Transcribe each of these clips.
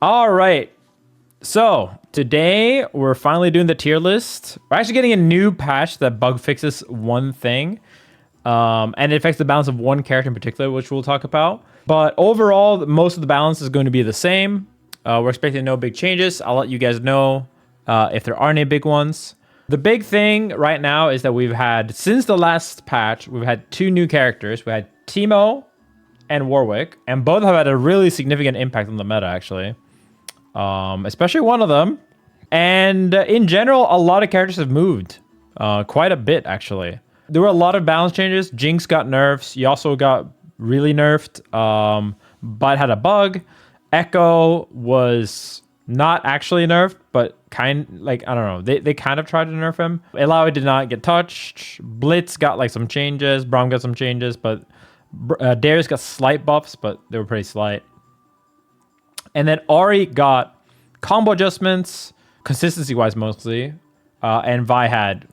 All right. So today we're finally doing the tier list. We're actually getting a new patch that bug fixes one thing. And it affects the balance of one character in particular, which we'll talk about. But overall, most of the balance is going to be the same. We're expecting no big changes. I'll let you guys know if there are any big ones. The big thing right now is that we've had, since the last patch, we've had two new characters. We had Teemo and Warwick, and both have had a really significant impact on the meta, actually. Especially one of them. And in general, a lot of characters have moved. Quite a bit, actually. There were a lot of balance changes. Jinx got nerfs. Yasuo got really nerfed, but had a bug. Ekko was not actually nerfed, but I don't know. They kind of tried to nerf him. Illaoi did not get touched. Blitz got like some changes. Braum got some changes, but Darius got slight buffs, but they were pretty slight. And then Ahri got combo adjustments, consistency-wise mostly, and Vi had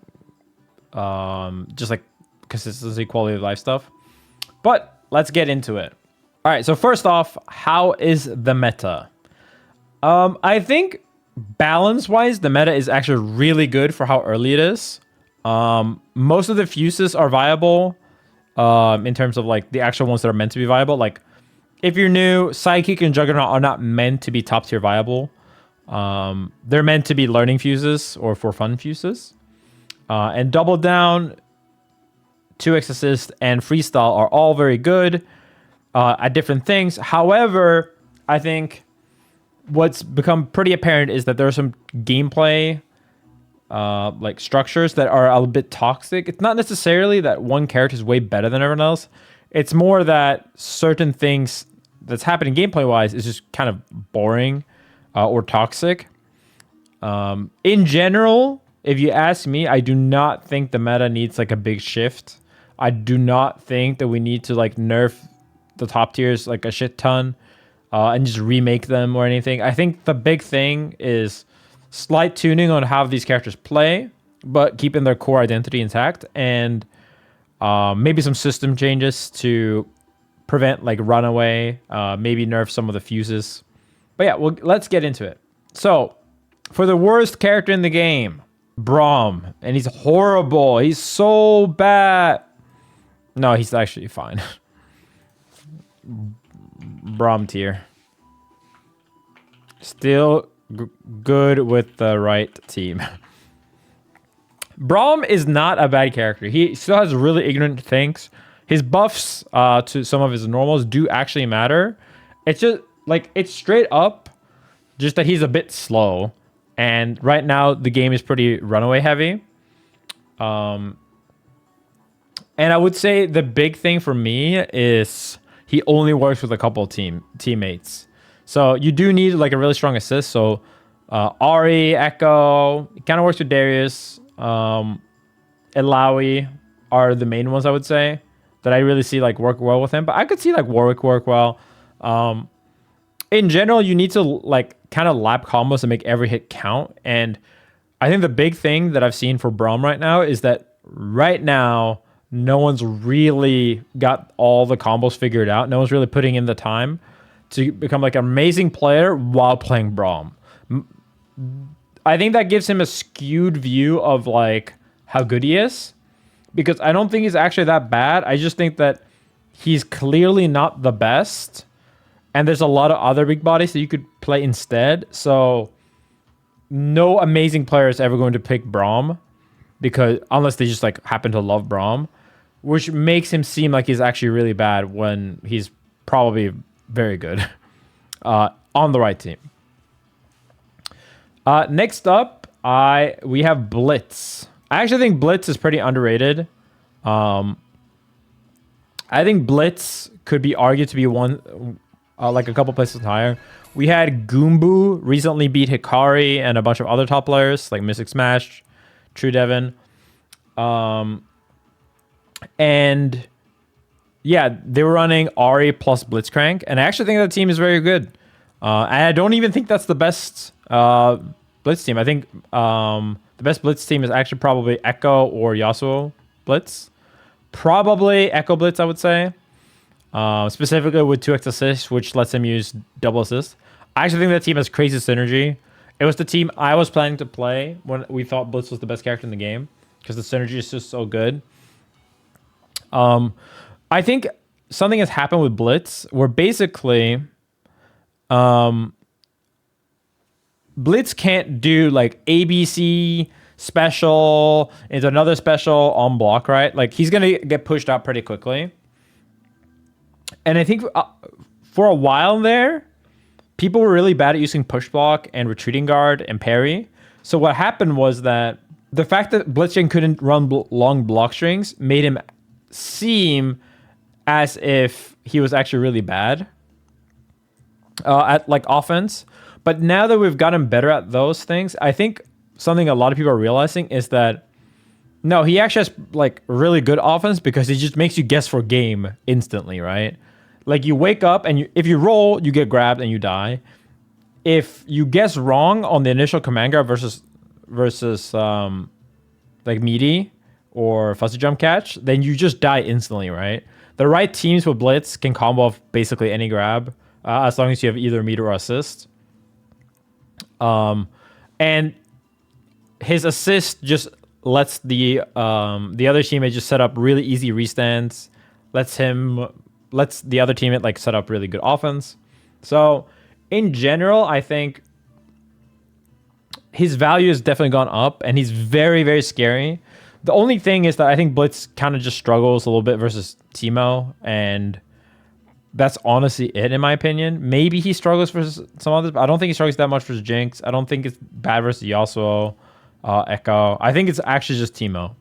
just like consistency, quality of life stuff. But let's get into it. All right, so first off, how is the meta? I think balance-wise, the meta is actually really good for how early it is. Most of the fuses are viable in terms of like the actual ones that are meant to be viable. Like if you're new, Psychic and Juggernaut are not meant to be top tier viable. They're meant to be learning fuses or for fun fuses. And Double Down, 2x Assist, and Freestyle are all very good at different things. However, I think what's become pretty apparent is that there are some gameplay like structures that are a little bit toxic. It's not necessarily that one character is way better than everyone else. It's more that certain things that's happening gameplay wise is just kind of boring or toxic. In general, if you ask me, I do not think the meta needs like a big shift. I do not think that we need to like nerf the top tiers like a shit ton and just remake them or anything. I think the big thing is slight tuning on how these characters play, but keeping their core identity intact, and maybe some system changes to prevent like runaway, maybe nerf some of the fuses. But yeah, well, let's get into it. So for the worst character in the game, Braum, and he's horrible. He's so bad. No, he's actually fine. Braum tier. Still good with the right team. Braum is not a bad character. He still has really ignorant things. His buffs to some of his normals do actually matter. It's just like, it's straight up just that he's a bit slow. And right now the game is pretty runaway heavy. And I would say the big thing for me is he only works with a couple of teammates. So you do need like a really strong assist. So Ahri, Ekko, it kind of works with Darius. Illaoi are the main ones I would say that I really see like work well with him. But I could see like Warwick work well. In general, you need to like kind of lap combos and make every hit count. And I think the big thing that I've seen for Braum right now is that right now, no one's really got all the combos figured out. No one's really putting in the time to become like an amazing player while playing Braum. I think that gives him a skewed view of like how good he is, because I don't think he's actually that bad. I just think that he's clearly not the best, and there's a lot of other big bodies that you could play instead. So no amazing player is ever going to pick Braum, because unless they just like happen to love Braum, which makes him seem like he's actually really bad when he's probably very good on the right team. Next up, we have Blitz. I actually think Blitz is pretty underrated. I think Blitz could be argued to be one, like a couple places higher. We had Goombu recently beat Hikari and a bunch of other top players like Mystic Smash, True Devon. And yeah, they were running Ahri plus Blitzcrank, and I actually think that team is very good. And I don't even think that's the best Blitz team. I think the best Blitz team is actually probably Ekko or Yasuo Blitz. Probably Ekko Blitz, I would say. Specifically with 2x assist, which lets him use double assist. I actually think that team has crazy synergy. It was the team I was planning to play when we thought Blitz was the best character in the game because the synergy is just so good. I think something has happened with Blitz where basically Blitz can't do like ABC special into another special on block, right? Like he's gonna get pushed out pretty quickly. And I think for a while there, people were really bad at using push block and retreating guard and parry. So what happened was that the fact that Blitzcrank couldn't run long block strings made him seem as if he was actually really bad at like offense. But now that we've gotten better at those things, I think something a lot of people are realizing is that no, he actually has like really good offense because he just makes you guess for game instantly, right? Like you wake up and if you roll, you get grabbed and you die. If you guess wrong on the initial command guard versus like meaty or fuzzy jump catch, then you just die instantly, right? The right teams with Blitz can combo off basically any grab as long as you have either meter or assist. And his assist just lets the other teammate just set up really easy restands, lets the other teammate like set up really good offense. So in general, I think his value has definitely gone up and he's very, very scary. The only thing is that I think Blitz kind of just struggles a little bit versus Teemo, and that's honestly it in my opinion. Maybe he struggles versus some others, but I don't think he struggles that much versus Jinx. I don't think it's bad versus Yasuo, Ekko. I think it's actually just Teemo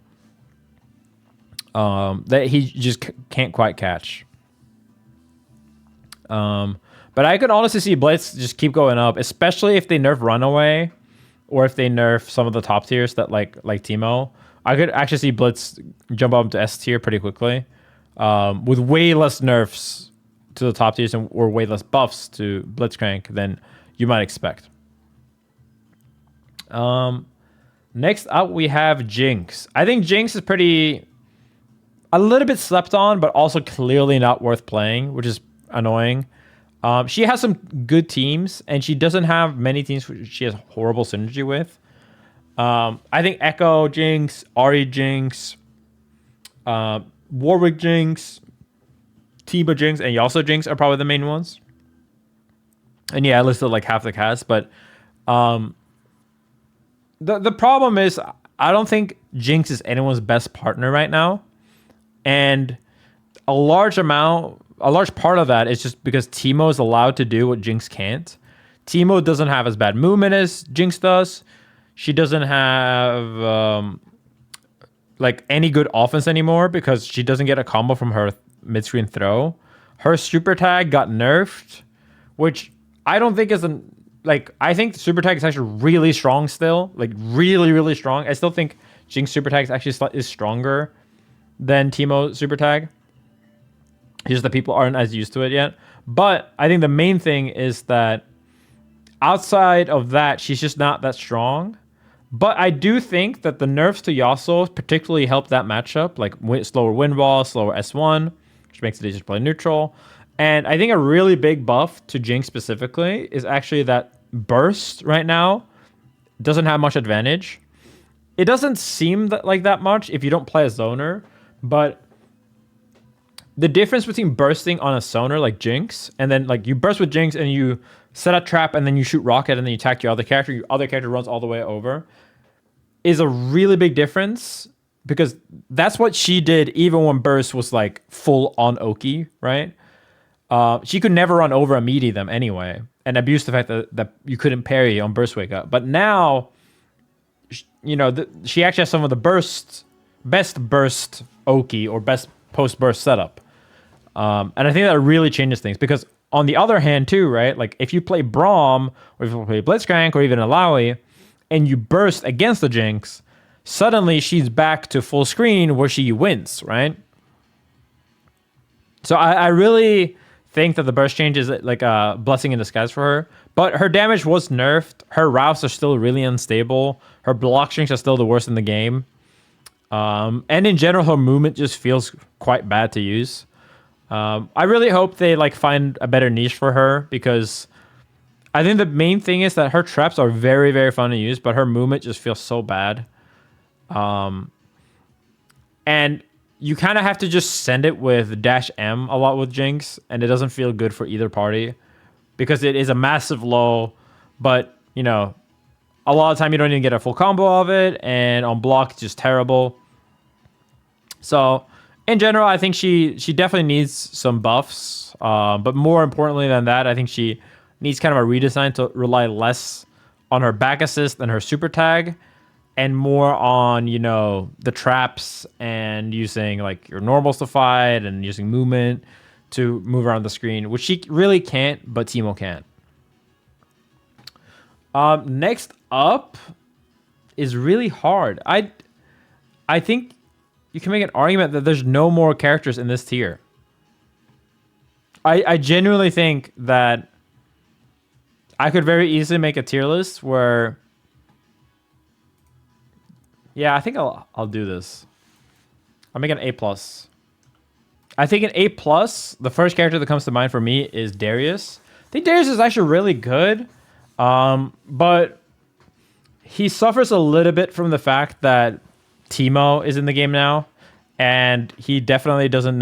that he just can't quite catch. But I could honestly see Blitz just keep going up, especially if they nerf Runaway or if they nerf some of the top tiers that like Teemo. I could actually see Blitz jump up to S tier pretty quickly with way less nerfs to the top tiers or way less buffs to Blitzcrank than you might expect. Next up, we have Jinx. I think Jinx is a little bit slept on, but also clearly not worth playing, which is annoying. She has some good teams, and she doesn't have many teams she has horrible synergy with. I think Ekko Jinx, Ahri Jinx, Warwick Jinx, Teemo Jinx, and Yasuo Jinx are probably the main ones. And yeah, I listed like half the cast, but the problem is I don't think Jinx is anyone's best partner right now. And a large part of that is just because Teemo is allowed to do what Jinx can't. Teemo doesn't have as bad movement as Jinx does. She doesn't have like any good offense anymore because she doesn't get a combo from her mid-screen throw. Her super tag got nerfed, which I don't think I think super tag is actually really strong still, like really, really strong. I still think Jinx super tag is stronger than Teemo super tag. Just that people aren't as used to it yet. But I think the main thing is that outside of that, she's just not that strong. But I do think that the nerfs to Yasuo particularly help that matchup, like slower wind wall, slower S1, which makes it easier to play neutral. And I think a really big buff to Jinx specifically is actually that burst right now doesn't have much advantage. It doesn't seem like that much if you don't play a zoner, but the difference between bursting on a zoner like Jinx and then like you burst with Jinx and you set a trap and then you shoot rocket and then you attack your other character runs all the way over is a really big difference because that's what she did even when burst was like full on Oki, right? She could never run over and meaty them anyway and abuse the fact that you couldn't parry on burst wake up. But now, you know, she actually has some of the best burst Oki or best post burst setup. And I think that really changes things because on the other hand too, right? Like if you play Braum or if you play Blitzcrank or even Illaoi and you burst against the Jinx, suddenly she's back to full screen where she wins, right? So I really think that the burst change is like a blessing in disguise for her. But her damage was nerfed. Her routes are still really unstable. Her block strengths are still the worst in the game. And in general, her movement just feels quite bad to use. I really hope they like find a better niche for her because I think the main thing is that her traps are very, very fun to use, but her movement just feels so bad. And you kind of have to just send it with dash M a lot with Jinx, and it doesn't feel good for either party because it is a massive low, but you know, a lot of time you don't even get a full combo of it, and on block it's just terrible. So in general, I think she definitely needs some buffs, but more importantly than that, I think she needs kind of a redesign to rely less on her back assist and her super tag, and more on, you know, the traps and using like your normals to fight and using movement to move around the screen, which she really can't, but Teemo can. Next up is really hard. I think you can make an argument that there's no more characters in this tier. I genuinely think that I could very easily make a tier list where, yeah, I think I'll do this. I'll make an A+. I think an A+, the first character that comes to mind for me is Darius. I think Darius is actually really good, but he suffers a little bit from the fact that Teemo is in the game now, and he definitely doesn't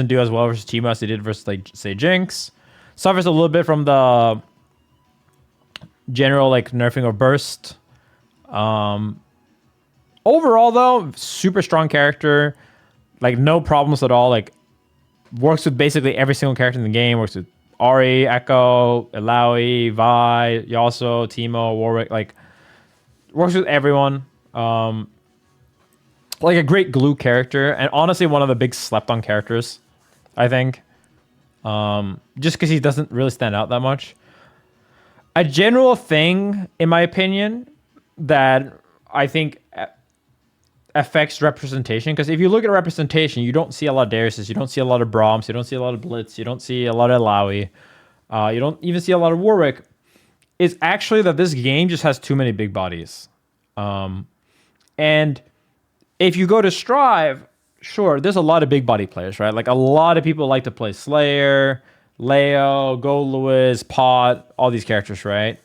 do as well versus Teemo as he did versus, like, say, Jinx. Suffers a little bit from the general, like, nerfing of burst. Overall, though, super strong character, like, no problems at all. Like, works with basically every single character in the game. Works with Ahri, Ekko, Illaoi, Vi, Yasuo, Teemo, Warwick. Like, works with everyone. Like a great glue character, and honestly one of the big slept on characters, I think. Just because he doesn't really stand out that much. A general thing, in my opinion, that I think affects representation, because if you look at representation, you don't see a lot of Darius, you don't see a lot of Braums, you don't see a lot of Blitz, you don't see a lot of Illaoi, you don't even see a lot of Warwick, is actually that this game just has too many big bodies. And if you go to Strive, sure, there's a lot of big body players, right? Like, a lot of people like to play Slayer, Leo, Gold Lewis, Pot, all these characters, right?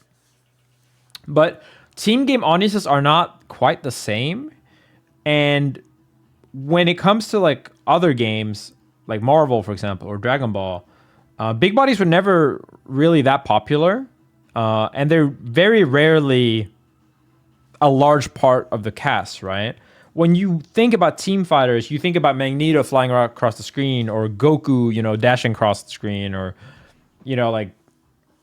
But team game audiences are not quite the same. And when it comes to, like, other games, like Marvel, for example, or Dragon Ball, big bodies were never really that popular. And they're very rarely a large part of the cast, right? When you think about team fighters, you think about Magneto flying across the screen, or Goku, you know, dashing across the screen, or, you know, like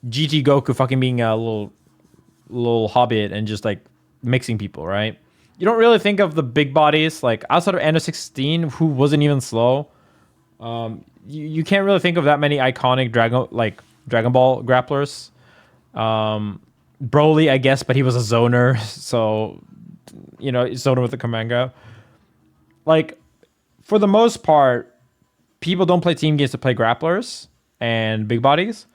GT Goku fucking being a little hobbit and just like mixing people, right? You don't really think of the big bodies, like outside of Endo 16, who wasn't even slow. You can't really think of that many iconic Dragon Ball grapplers. Broly, I guess, but he was a zoner, so, you know, zoner with the command grab. Like, for the most part, people don't play team games to play grapplers and big bodies.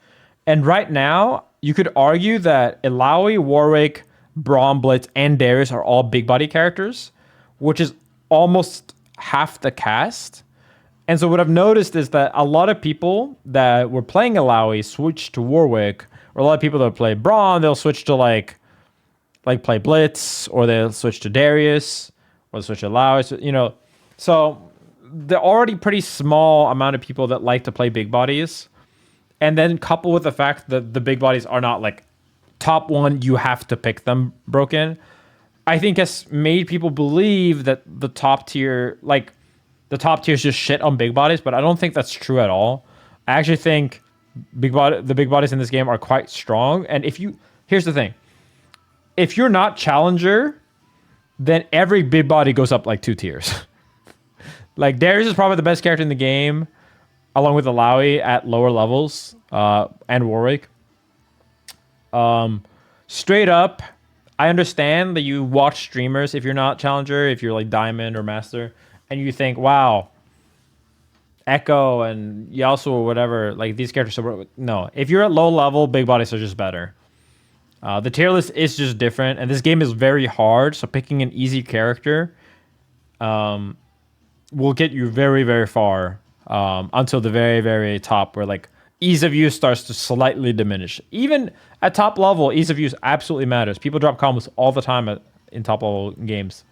And right now, you could argue that Illaoi, Warwick, Braum, Blitz, and Darius are all big body characters, which is almost half the cast. And so what I've noticed is that a lot of people that were playing Illaoi switched to Warwick, or a lot of people that play Braum, they'll switch to like play Blitz, or they'll switch to Darius, or they'll switch to Illaoi, so, you know. So they're already pretty small amount of people that like to play big bodies. And then coupled with the fact that the big bodies are not like top one, you have to pick them broken, I think has made people believe that the top tier is just shit on big bodies, but I don't think that's true at all. I actually think the big bodies in this game are quite strong. And here's the thing. If you're not challenger, then every big body goes up like 2 tiers. Like, Darius is probably the best character in the game, along with Illaoi at lower levels, and Warwick. Straight up, I understand that you watch streamers if you're not challenger, if you're like Diamond or Master, and you think, wow, Ekko and Yasuo or whatever, like, these characters are... No, if you're at low level, big bodies are just better. The tier list is just different, and this game is very hard, so picking an easy character will get you very, very far, until the very, very top, where, like, ease of use starts to slightly diminish. Even at top level, ease of use absolutely matters. People drop combos all the time in top level games.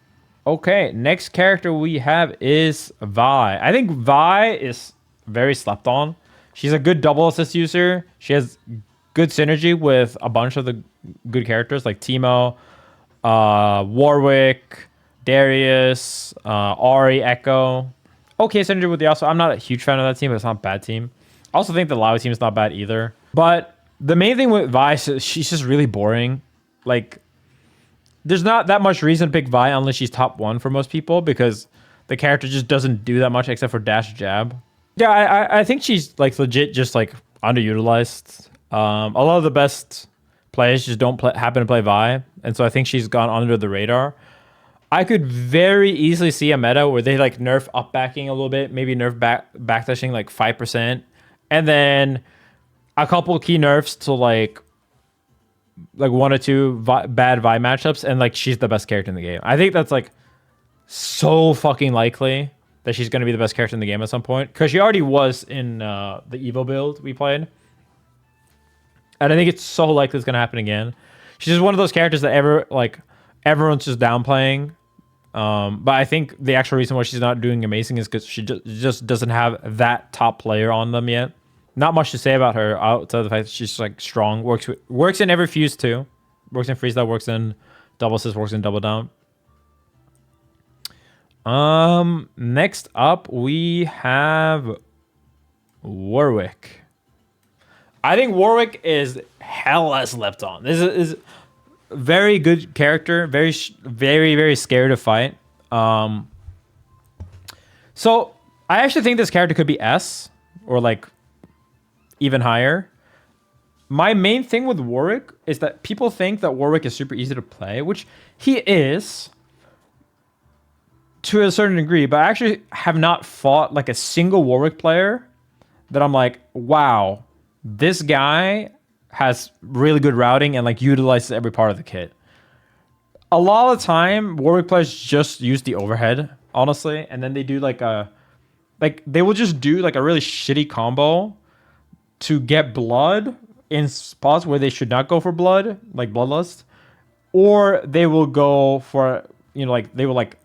Okay, next character we have is Vi. I think Vi is very slept on. She's a good double assist user. She has good synergy with a bunch of the good characters like Teemo, Warwick, Darius, Ahri, Ekko. Okay, synergy with Yasuo. I'm not a huge fan of that team, but it's not a bad team. I also think the Illaoi team is not bad either. But the main thing with Vi is she's just really boring. Like, there's not that much reason to pick Vi unless she's top 1 for most people because the character just doesn't do that much except for dash jab. Yeah, I think she's like legit just like underutilized. A lot of the best players just don't happen to play Vi, and so I think she's gone under the radar. I could very easily see a meta where they like nerf up backing a little bit, maybe nerf backdashing like 5%, and then a couple key nerfs to like 1 or 2 bad Vi matchups, and like she's the best character in the game. I think that's like so fucking likely that she's going to be the best character in the game at some point, because she already was in the Evo build we played. And I think it's so likely it's going to happen again. She's just one of those characters that everyone's just downplaying. But I think the actual reason why she's not doing amazing is because she just doesn't have that top player on them yet. Not much to say about her outside of the fact that she's like strong, works in every fuse too. Works in freestyle, works in double assist, works in double down. Next up we have Warwick. I think Warwick is hella slept on. This is very good character, very very scared to fight. So I actually think this character could be S or like even higher. My main thing with Warwick is that people think that Warwick is super easy to play, which he is to a certain degree, but I actually have not fought like a single Warwick player that I'm like, wow, this guy has really good routing and like utilizes every part of the kit. A lot of the time, Warwick players just use the overhead, honestly, and then they do they will just do like a really shitty combo to get blood in spots where they should not go for blood, like Bloodlust, or they will go for, they will like,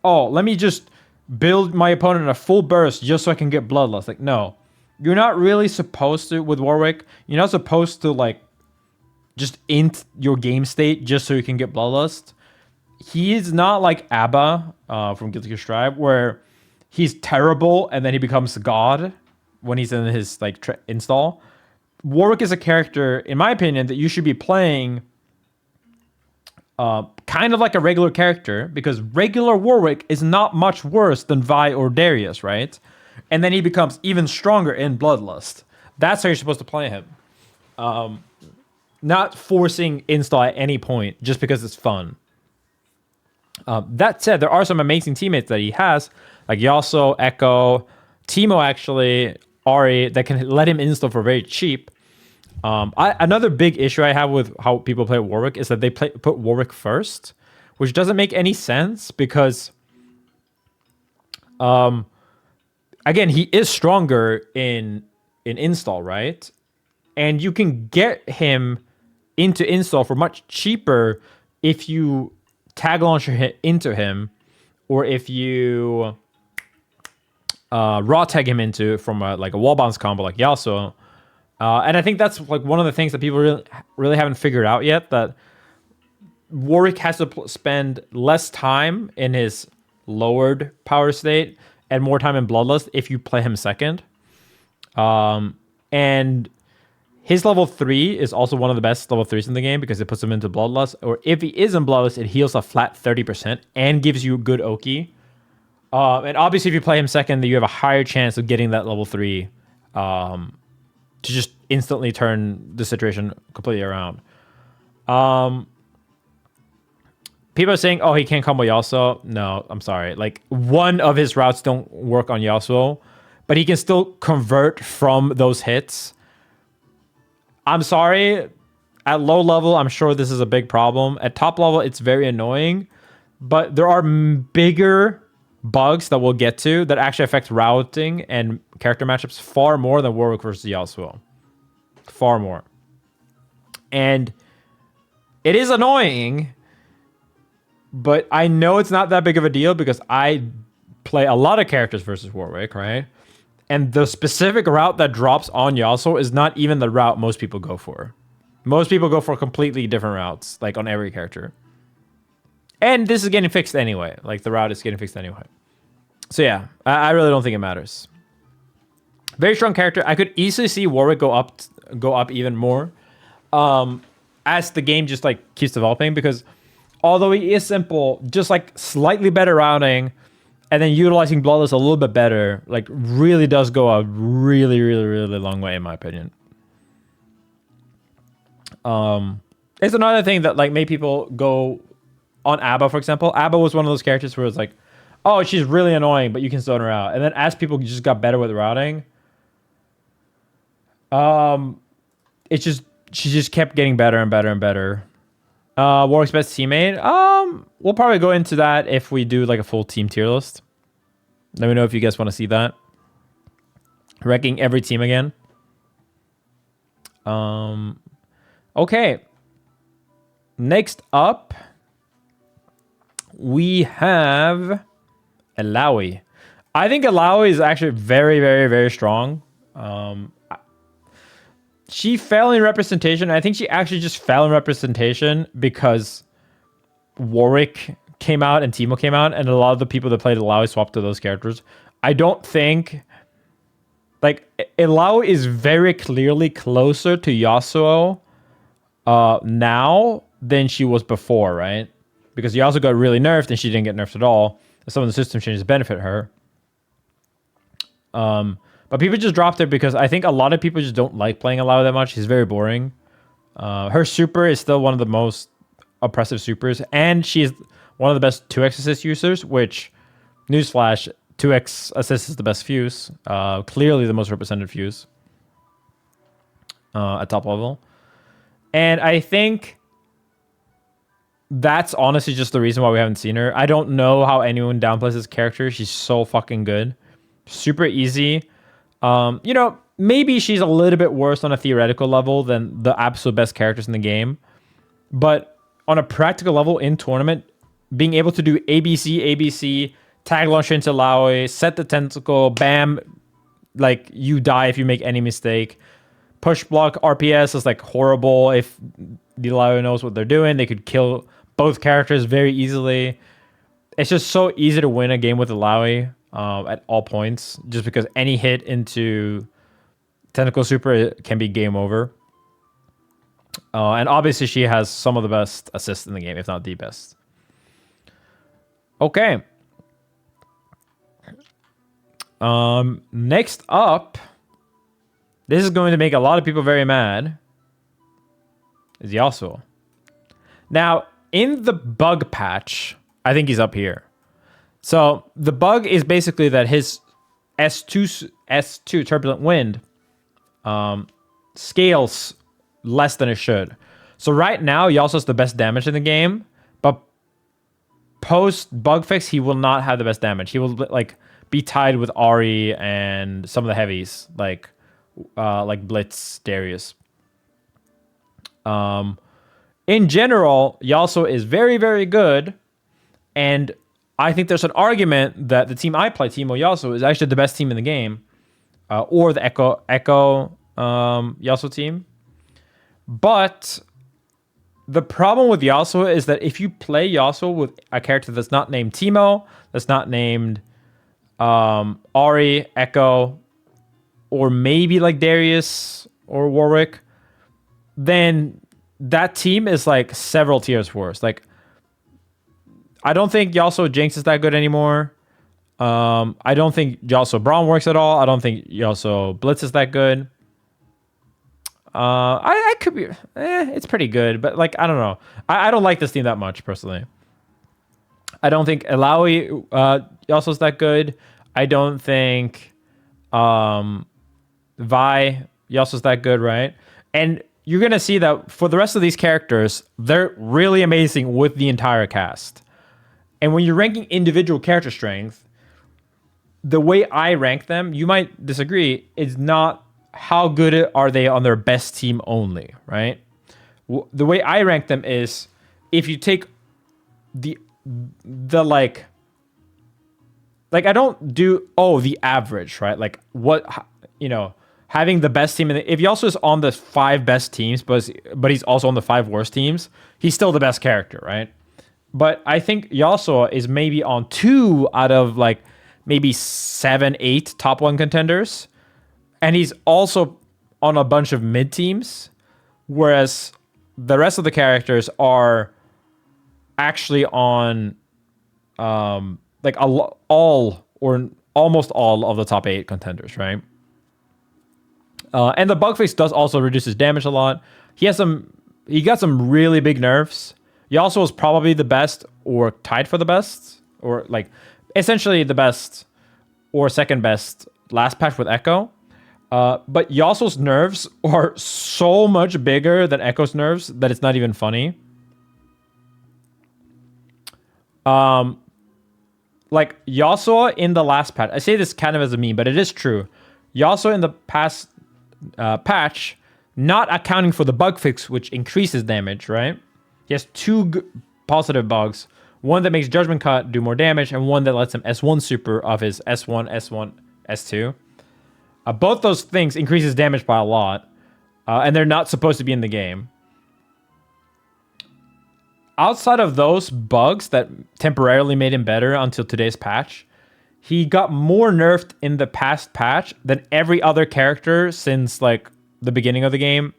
oh, let me just build my opponent a full burst just so I can get Bloodlust. Like, no. You're not really supposed to, with Warwick, you're not supposed to, like, just int your game state just so you can get Bloodlust. He is not like Abba from Guilty Gear Strive, where he's terrible and then he becomes God when he's in his, like, install. Warwick is a character, in my opinion, that you should be playing kind of like a regular character, because regular Warwick is not much worse than Vi or Darius, right? And then he becomes even stronger in Bloodlust. That's how you're supposed to play him. Not forcing install at any point just because it's fun. That said, there are some amazing teammates that he has, like Yasuo, Ekko, Teemo actually, Ahri, that can let him install for very cheap. Another big issue I have with how people play Warwick is that they put Warwick first, which doesn't make any sense because... again, he is stronger in install, right? And you can get him into install for much cheaper if you tag launcher into him, or if you raw tag him into from a wall bounce combo like Yasuo. And I think that's like one of the things that people really haven't figured out yet, that Warwick has to spend less time in his lowered power state and more time in Bloodlust if you play him second. And his level 3 is also one of the best level 3s in the game because it puts him into Bloodlust. Or if he is in Bloodlust, it heals a flat 30% and gives you good Oki. And obviously, if you play him second, then you have a higher chance of getting that level 3 to just instantly turn the situation completely around. People are saying, oh, he can't combo Yasuo. No, I'm sorry. Like, one of his routes don't work on Yasuo, but he can still convert from those hits. I'm sorry. At low level, I'm sure this is a big problem. At top level, it's very annoying, but there are bigger bugs that we'll get to that actually affect routing and character matchups far more than Warwick versus Yasuo. Far more. And it is annoying, but I know it's not that big of a deal because I play a lot of characters versus Warwick, right? And the specific route that drops on Yasuo is not even the route most people go for. Most people go for completely different routes, like on every character. And this is getting fixed anyway. Like the route is getting fixed anyway. So yeah, I really don't think it matters. Very strong character. I could easily see Warwick go up even more as the game just like keeps developing, because although he is simple, just like slightly better routing and then utilizing Bloodless a little bit better, like really does go a really, really, really long way in my opinion. It's another thing that like made people go on Abba, for example. Abba was one of those characters where it's like, oh, she's really annoying, but you can zone her out. And then as people just got better with routing, she just kept getting better and better and better. Warwick's best teammate. We'll probably go into that if we do like a full team tier list. Let me know if you guys want to see that. Ranking every team again. Okay. Next up, we have Illaoi. I think Illaoi is actually very, very, very strong. She fell in representation. I think she actually just fell in representation because Warwick came out and Teemo came out, and a lot of the people that played Illaoi swapped to those characters. I don't think... Like, Illaoi is very clearly closer to Yasuo now than she was before, right? Because Yasuo got really nerfed and she didn't get nerfed at all. Some of the system changes benefit her. But people just dropped her because I think a lot of people just don't like playing Illaoi that much. She's very boring. Her super is still one of the most oppressive supers, and she's one of the best 2x assist users, which, newsflash, 2x assist is the best fuse. Clearly the most represented fuse at top level. And I think that's honestly just the reason why we haven't seen her. I don't know how anyone downplays this character. She's so fucking good. Super easy. You know, maybe she's a little bit worse on a theoretical level than the absolute best characters in the game. But on a practical level in tournament, being able to do ABC, tag launch into Illaoi, set the tentacle, bam, like you die if you make any mistake. Push block RPS is like horrible. If the Illaoi knows what they're doing, they could kill both characters very easily. It's just so easy to win a game with Illaoi at all points, just because any hit into tentacle super can be game over. And obviously she has some of the best assists in the game, if not the best. Okay. Next up, this is going to make a lot of people very mad, is Yasuo. Now, in the bug patch, I think he's up here. So the bug is basically that his S2 Turbulent Wind scales less than it should. So right now, Yasuo's the best damage in the game, but post bug fix, he will not have the best damage. He will like be tied with Ahri and some of the heavies like Blitz, Darius. In general, Yasuo is very, very good, and I think there's an argument that the team I play, Teemo Yasuo, is actually the best team in the game, or the Ekko Yasuo team. But the problem with Yasuo is that if you play Yasuo with a character that's not named Teemo, that's not named Ahri, Ekko, or maybe like Darius or Warwick, then that team is like several tiers worse. Like, I don't think Yasuo Jinx is that good anymore. I don't think Yasuo Braum works at all. I don't think Yasuo Blitz is that good. I could be... it's pretty good, but like, I don't know. I don't like this team that much, personally. I don't think Illaoi Yasuo's that good. I don't think Vi Yasuo's that good, right? And you're going to see that for the rest of these characters, they're really amazing with the entire cast. And when you're ranking individual character strength, the way I rank them, you might disagree, is not how good are they on their best team only, right? The way I rank them is if you take the like I don't do the average, right? Like what having the best team if Yasuo is on the 5 best teams, but he's also on the 5 worst teams, he's still the best character, right? But I think Yasuo is maybe on 2 out of like maybe 7, 8 top 1 contenders, and he's also on a bunch of mid teams, whereas the rest of the characters are actually on like all or almost all of the top 8 contenders, right? And the bug fix does also reduce his damage a lot. He got some really big nerfs. He also was probably the best or tied for the best, or like essentially the best or second best last patch with Ekko. But Yasuo's nerfs are so much bigger than Ekko's nerfs that it's not even funny. Like Yasuo in the last patch, I say this kind of as a meme, but it is true. Yasuo in the past patch, not accounting for the bug fix, which increases damage, right? He has 2 positive bugs. One that makes Judgment Cut do more damage, and one that lets him S1 super of his S1, S1, S2. Both those things increases damage by a lot, and they're not supposed to be in the game. Outside of those bugs that temporarily made him better until today's patch, he got more nerfed in the past patch than every other character since like the beginning of the game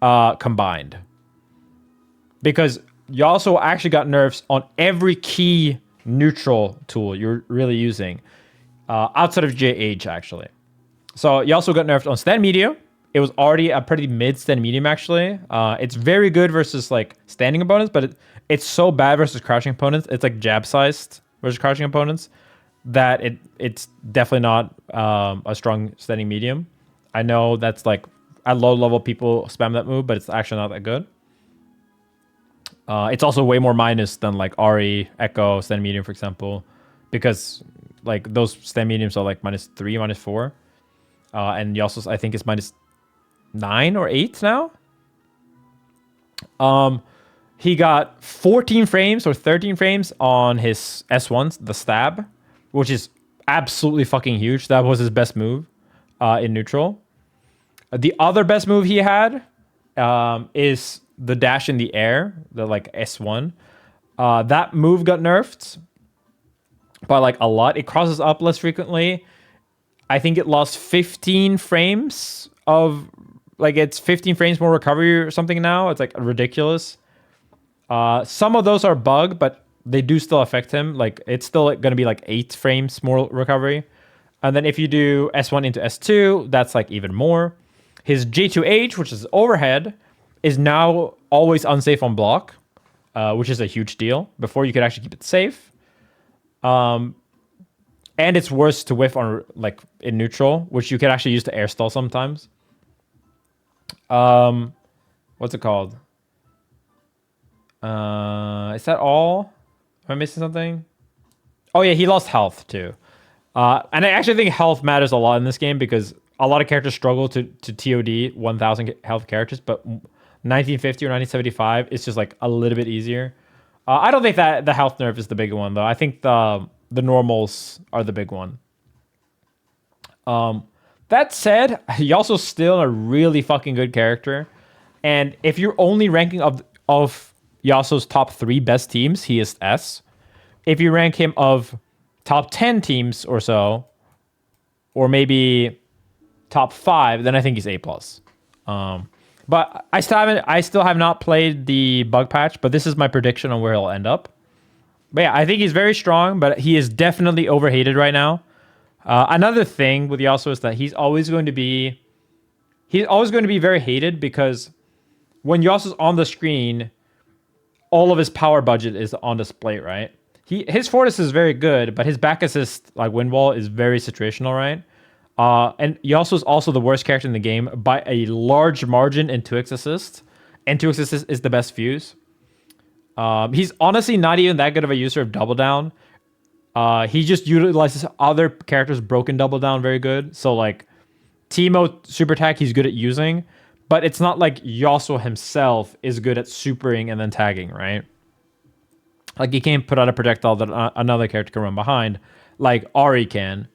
combined. Because Yasuo actually got nerfs on every key neutral tool you're really using, outside of JH actually. So Yasuo got nerfed on stand medium. It was already a pretty mid stand medium actually. It's very good versus like standing opponents, but it's so bad versus crouching opponents. It's like jab sized versus crouching opponents that it's definitely not a strong standing medium. I know that's like at low level people spam that move, but it's actually not that good. It's also way more minus than like Ahri, Ekko, stand medium, for example, because like those stand mediums are like -3, -4. And Yasuo's I think is -9 or 8 now. He got 14 frames or 13 frames on his S1s, the stab, which is absolutely fucking huge. That was his best move in neutral. The other best move he had is the dash in the air, the like S1. That move got nerfed by like a lot. It crosses up less frequently. I think it lost 15 frames of like it's 15 frames more recovery or something now. It's like ridiculous. Some of those are bug, but they do still affect him. Like it's still going to be like 8 frames more recovery. And then if you do S1 into S2, that's like even more. His J2H, which is overhead, is now always unsafe on block, which is a huge deal. Before you could actually keep it safe. And it's worse to whiff on like in neutral, which you could actually use to air stall sometimes. What's it called? Is that all? Am I missing something? Oh yeah, he lost health too. And I actually think health matters a lot in this game because a lot of characters struggle to TOD 1000 health characters, but 1950 or 1975 is just like a little bit easier. I don't think that the health nerf is the big one though. I think the normals are the big one. That said, Yasuo's still a really fucking good character. And if you're only ranking of Yasuo's top 3 best teams, he is S. If you rank him of top 10 teams or so, or maybe top 5, then I think he's A+. But I still have not played the bug patch, but this is my prediction on where he'll end up. But yeah, I think he's very strong, but he is definitely overhated right now. Another thing with Yasuo is that he's always going to be very hated because when Yasuo's on the screen, all of his power budget is on display, right? His Fortis is very good, but his back assist, like wind wall, is very situational, right? And Yasuo's also the worst character in the game by a large margin in 2x assist, and 2x assist is the best fuse. He's honestly not even that good of a user of double down. He just utilizes other characters' broken double down very good. So like Teemo super attack, he's good at using, but it's not like Yasuo himself is good at supering and then tagging, right? Like he can't put out a projectile that another character can run behind, like Ahri can,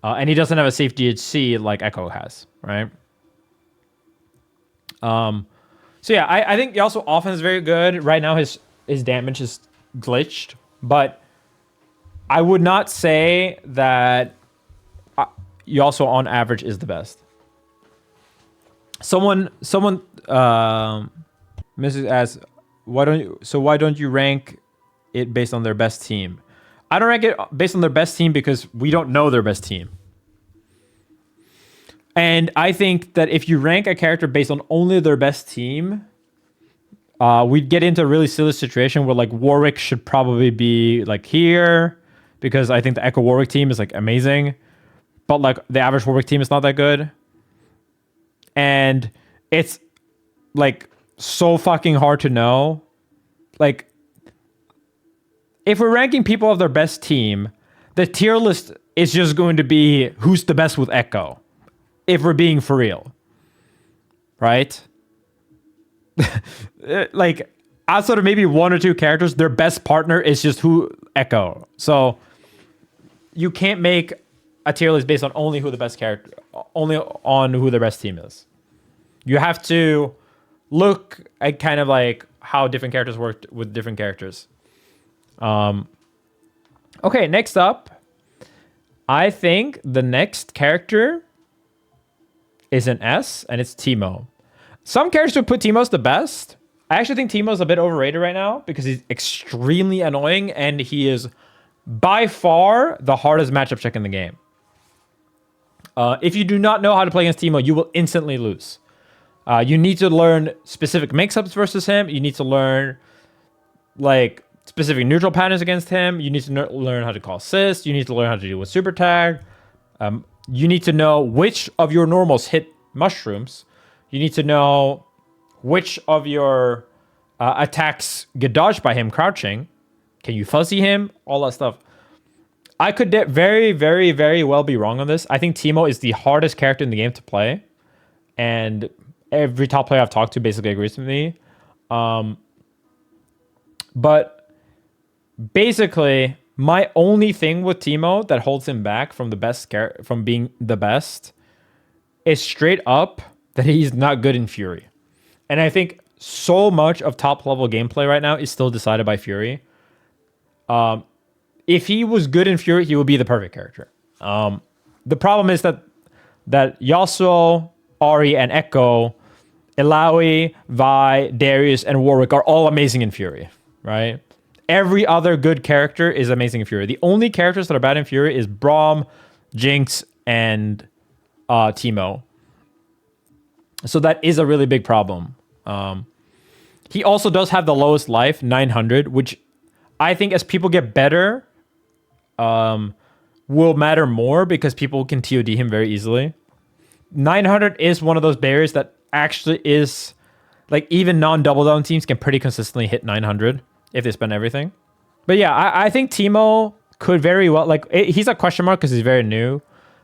and he doesn't have a safe DHC like Ekko has, right? So yeah, I think Yasuo offense is very good right now. His damage is glitched, but I would not say that Yasuo on average is the best. Someone Mrs. asks, why don't you rank it based on their best team? I don't rank it based on their best team because we don't know their best team. And I think that if you rank a character based on only their best team, we'd get into a really silly situation where like Warwick should probably be like here, because I think the Ekko Warwick team is like amazing, but like the average Warwick team is not that good. And it's like so fucking hard to know. Like if we're ranking people of their best team, the tier list is just going to be who's the best with Ekko. If we're being for real, right? Like outside of maybe one or two characters, their best partner is just who Ekko. So you can't make a tier list based on only who the best character, only on who the best team is. You have to look at kind of like how different characters work with different characters. Okay, next up, I think the next character is an S, and it's Teemo. Some characters would put Teemo as the best. I actually think Teemo is a bit overrated right now because he's extremely annoying, and he is by far the hardest matchup check in the game. If you do not know how to play against Teemo, you will instantly lose. You need to learn specific mix-ups versus him. You need to learn like specific neutral patterns against him. You need to learn how to call assist. You need to learn how to deal with super tag. You need to know which of your normals hit mushrooms. You need to know which of your attacks get dodged by him crouching. Can you fuzzy him? All that stuff. I could very, very, very well be wrong on this. I think Teemo is the hardest character in the game to play. And every top player I've talked to basically agrees with me. But basically, my only thing with Teemo that holds him back from from being the best is straight up that he's not good in Fury. And I think so much of top level gameplay right now is still decided by Fury. If he was good in Fury, he would be the perfect character. The problem is that Yasuo, Ahri, and Ekko, Illaoi, Vi, Darius, and Warwick are all amazing in Fury, right? Every other good character is amazing in Fury. The only characters that are bad in Fury is Braum, Jinx, and Teemo. So that is a really big problem. He also does have the lowest life, 900, which I think as people get better, will matter more because people can TOD him very easily. 900 is one of those barriers that actually is, like, even non-double down teams can pretty consistently hit 900 if they spend everything. But yeah, I think Teemo could very well, like, he's a question mark because he's very new,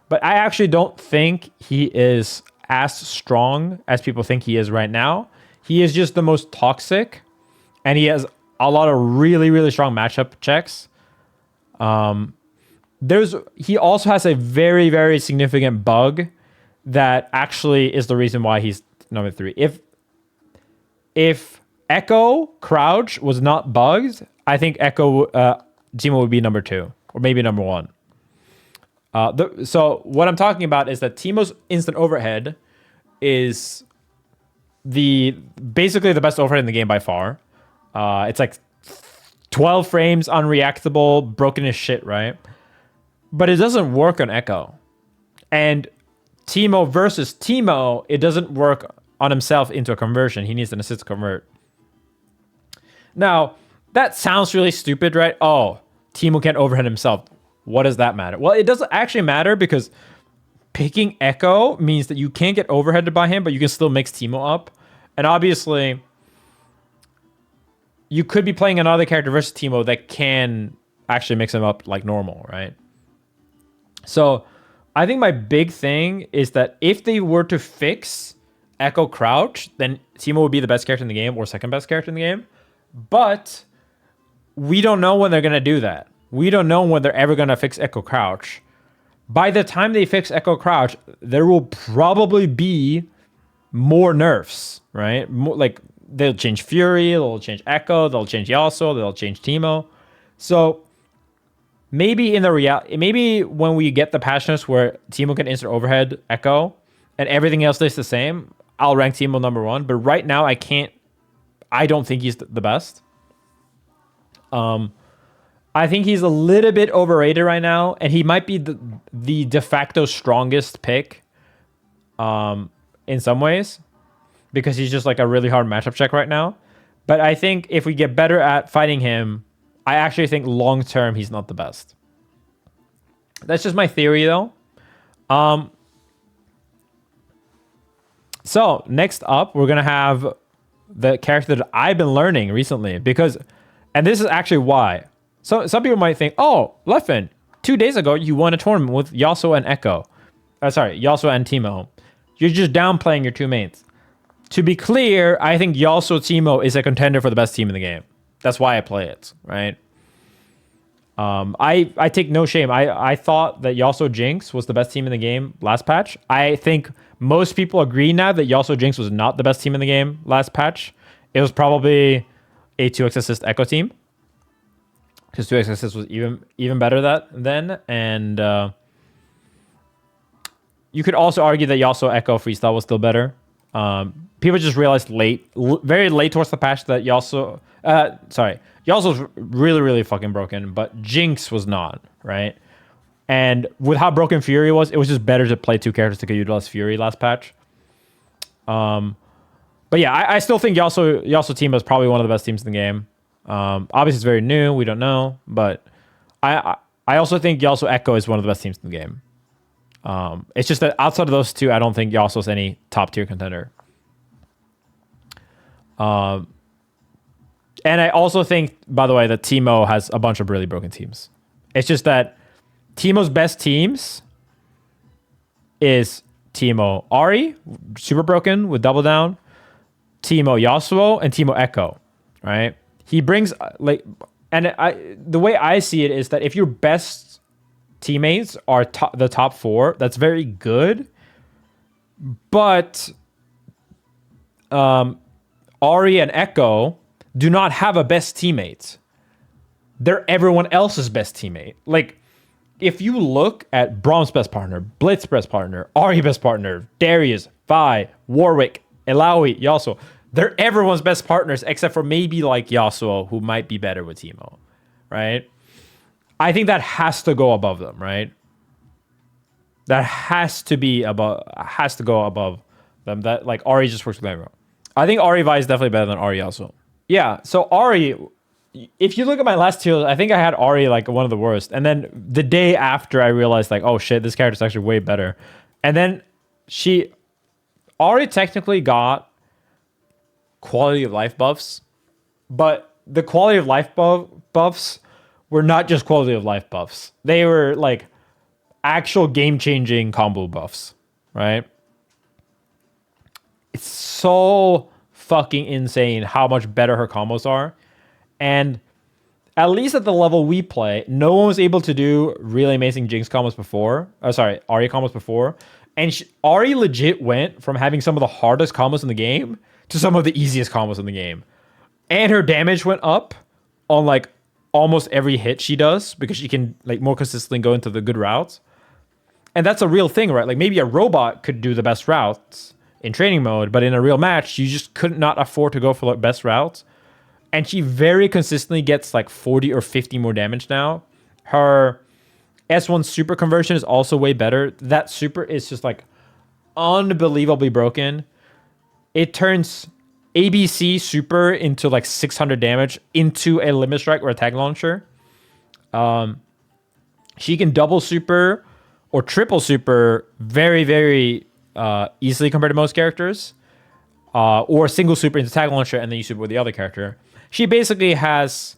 but I actually don't think he is as strong as people think he is right now. He is just the most toxic, and he has a lot of really, really strong matchup checks. He also has a very, very significant bug that actually is the reason why he's number 3. If Ekko Crouch was not bugged, I think Teemo would be number 2 or maybe number 1. So what I'm talking about is that Teemo's instant overhead is basically the best overhead in the game by far. It's like 12 frames, unreactable, broken as shit, right? But it doesn't work on Ekko. And Teemo versus Teemo, it doesn't work on himself into a conversion. He needs an assist to convert. Now, that sounds really stupid, right? Oh, Teemo can't overhead himself. What does that matter? Well, it doesn't actually matter because picking Ekko means that you can't get overheaded by him, but you can still mix Teemo up. And obviously, you could be playing another character versus Teemo that can actually mix him up like normal, right? So I think my big thing is that if they were to fix Ekko Crouch, then Teemo would be the best character in the game or second best character in the game. But we don't know when they're going to do that. We don't know when they're ever going to fix Ekko Crouch. By the time they fix Ekko Crouch, there will probably be more nerfs, right? Like they'll change Fury, they'll change Ekko, they'll change Yasuo, they'll change Teemo. So maybe in the maybe when we get the patch notes where Teemo can instant overhead Ekko and everything else stays the same, I'll rank Teemo number 1. But right now I don't think he's the best. I think he's a little bit overrated right now, and he might be the de facto strongest pick in some ways because he's just like a really hard matchup check right now. But I think if we get better at fighting him, I actually think long term he's not the best. That's just my theory though. So next up, we're gonna have the character that I've been learning recently because, and this is actually why. So some people might think, oh, Leffen, 2 days ago you won a tournament with Yasuo and Ekko. Yasuo and Teemo. You're just downplaying your two mains. To be clear, I think Yasuo Teemo is a contender for the best team in the game. That's why I play it, right? I take no shame. I thought that Yasuo Jinx was the best team in the game last patch. I think most people agree now that Yasuo Jinx was not the best team in the game last patch. It was probably a 2x assist Ekko team. Because 2x assist was even better then. And you could also argue that Yasuo Ekko freestyle was still better. People just realized very late towards the patch that Yasuo's really, really fucking broken, but Jinx was not, right? And with how broken Fury was, it was just better to play two characters to get utilize Fury last patch. But yeah, I still think Yasuo Teemo is probably one of the best teams in the game. Obviously it's very new, we don't know, but I also think Yasuo Ekko is one of the best teams in the game. It's just that outside of those two, I don't think Yasuo's any top tier contender. And I also think, by the way, that Teemo has a bunch of really broken teams. It's just that Teemo's best teams is Teemo Ahri, super broken with double down, Teemo Yasuo, and Teemo Ekko, right? He brings the way I see it is that if your best teammates are the top 4, that's very good. But Ahri and Ekko do not have a best teammate. They're everyone else's best teammate. Like, if you look at Braum's best partner, Blitz's best partner, Ahri's best partner, Darius, Vi, Warwick, Illaoi, Yasuo, they're everyone's best partners except for maybe like Yasuo, who might be better with Teemo, right? I think that has to go above them, right? That has to go above them. That like Ahri just works with everyone. I think Ahri Vi is definitely better than Ahri Yasuo. Yeah, so Ahri, if you look at my last tier, I think I had Ahri like one of the worst. And then the day after I realized like, oh shit, this character's actually way better. And then Ahri technically got quality of life buffs, but the quality of life buffs were not just quality of life buffs. They were like actual game-changing combo buffs, right? It's so fucking insane how much better her combos are. And at least at the level we play, no one was able to do really amazing Jinx combos before. Ahri combos before. And Ahri legit went from having some of the hardest combos in the game to some of the easiest combos in the game. And her damage went up on like almost every hit she does because she can like more consistently go into the good routes. And that's a real thing, right? Like maybe a robot could do the best routes in training mode, but in a real match, you just could not afford to go for the best routes. And she very consistently gets like 40 or 50 more damage now. Her S1 super conversion is also way better. That super is just like unbelievably broken. It turns ABC super into like 600 damage into a limit strike or a tag launcher. She can double super or triple super very, very easily compared to most characters. Or single super into tag launcher and then you super with the other character. She basically has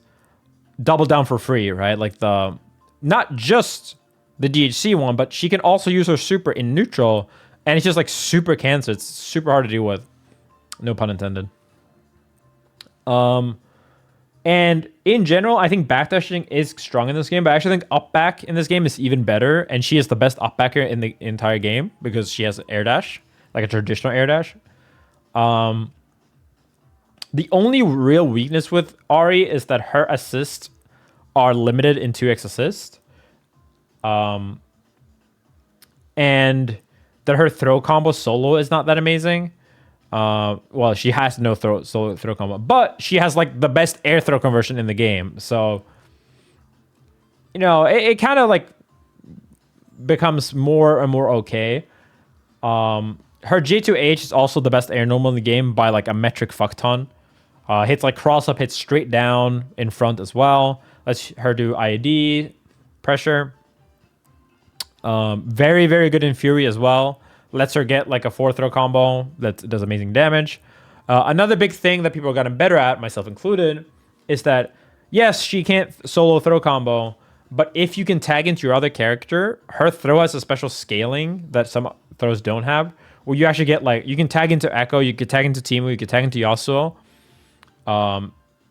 double down for free, right? Like the not just the DHC one, but she can also use her super in neutral, and it's just like super cancer. It's super hard to deal with. No pun intended. And in general, I think backdashing is strong in this game, but I actually think up back in this game is even better, and she is the best up backer in the entire game because she has air dash, like a traditional air dash. The only real weakness with Ahri is that her assists are limited in 2x assist. And that her throw combo solo is not that amazing. Well, she has no solo throw combo, but she has like the best air throw conversion in the game. So, you know, it kind of like becomes more and more okay. Her J2H is also the best air normal in the game by like a metric fuck ton. Hits like cross up, hits straight down in front as well. Lets her do IAD pressure. Very, very good in Fury as well. Lets her get like a 4-throw combo that does amazing damage. Another big thing that people are getting better at, myself included, is that yes, she can't solo throw combo, but if you can tag into your other character, her throw has a special scaling that some throws don't have, where you actually get like, you can tag into Ekko, you can tag into Teemo, you can tag into Yasuo.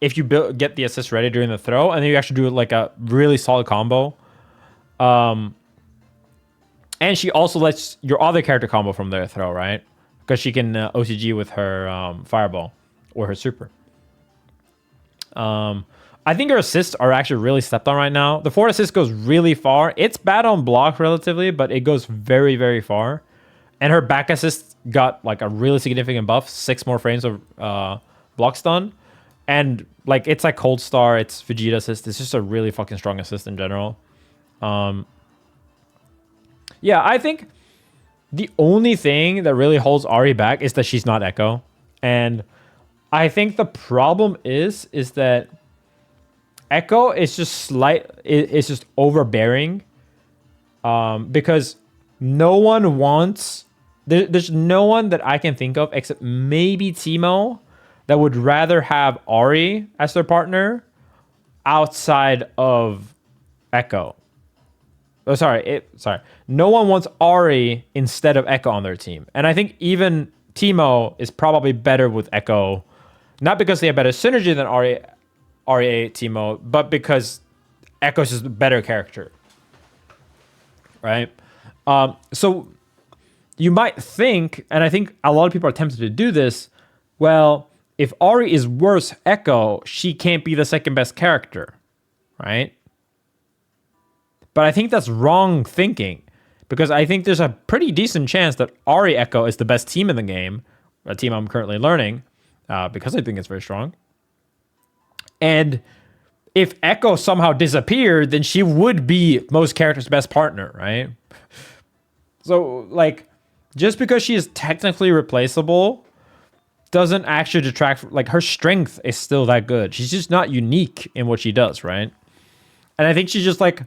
If you get the assist ready during the throw, and then you actually do like a really solid combo. And she also lets your other character combo from their throw, right? Because she can OCG with her fireball or her super. I think her assists are actually really stepped on right now. The forward assist goes really far. It's bad on block relatively, but it goes very, very far. And her back assist got like a really significant buff, 6 more frames of block stun. And like it's like Cold Star, it's Vegeta assist. It's just a really fucking strong assist in general. Yeah, I think the only thing that really holds Ahri back is that she's not Ekko. And I think the problem is that Ekko is just it's just overbearing. Because no one wants, there's no one that I can think of except maybe Teemo that would rather have Ahri as their partner outside of Ekko. Oh, sorry. No one wants Ahri instead of Ekko on their team. And I think even Teemo is probably better with Ekko. Not because they have better synergy than Ahri Teemo, but because Ekko's just a better character. Right? So you might think, and I think a lot of people are tempted to do this, well, if Ahri is worse Ekko, she can't be the second best character. Right? But I think that's wrong thinking, because I think there's a pretty decent chance that Ahri Ekko is the best team in the game, a team I'm currently learning, because I think it's very strong. And if Ekko somehow disappeared, then she would be most characters' best partner, right? So, like, just because she is technically replaceable doesn't actually detract, like, her strength is still that good. She's just not unique in what she does, right? And I think she just, like,